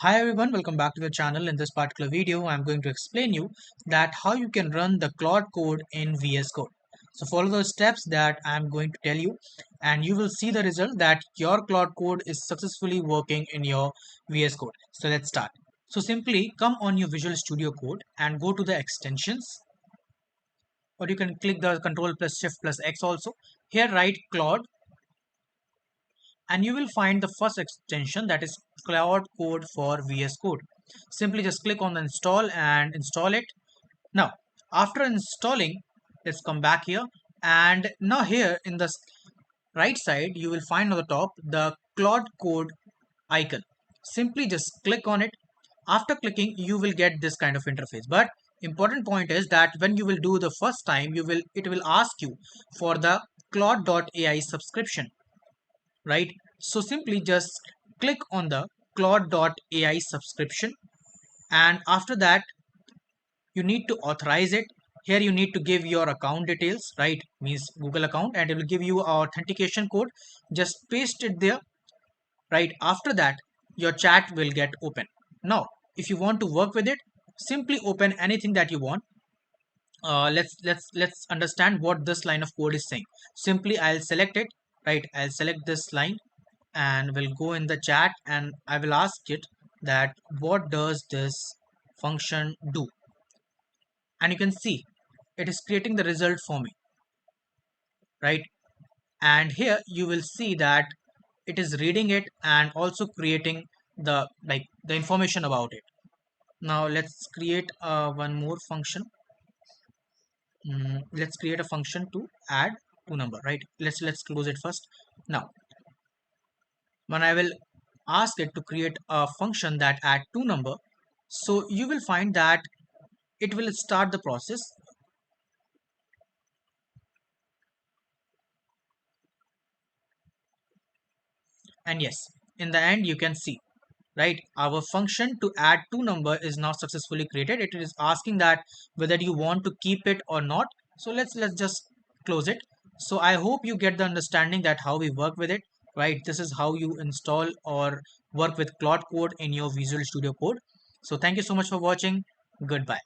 Hi everyone, welcome back to the channel. In this particular video, I'm going to explain you that how you can run the Claude code in VS Code. So follow the steps that I'm going to tell you and you will see the result that your Claude code is successfully working in your VS Code. So let's start. So simply come on your Visual Studio Code and go to the extensions, or you can click the Control plus Shift plus X also. Here write Claude and you will find the first extension, that is Claude Code for VS Code. Simply just click on the install and install it. Now, after installing, let's come back here, and now here in the right side you will find on the top the Claude Code icon. Simply just click on it. After clicking, you will get this kind of interface. But important point is that when you will do the first time, it will ask you for the Claude.ai subscription, right? So simply just click on the Claude.ai subscription, and after that you need to authorize it. Here you need to give your account details, right? Means Google account, and it will give you a authentication code. Just paste it there, right? After that your chat will get open. Now if you want to work with it, simply open anything that you want. Let's understand what this line of code is saying. Simply I'll select it, right? I'll select this line and we'll go in the chat and I will ask it that what does this function do, and you can see it is creating the result for me, right? And here you will see that it is reading it and also creating the information about it. Now let's create one more function. Let's create a function to add two number, right? Let's close it first. Now when I will ask it to create a function that add two number, so you will find that it will start the process. And yes, in the end you can see, right, our function to add two number is now successfully created. It is asking that whether you want to keep it or not. So let's just close it. So I hope you get the understanding that how we work with it, right? This is how you install or work with Claude Code in your Visual Studio Code. So thank you so much for watching. Goodbye.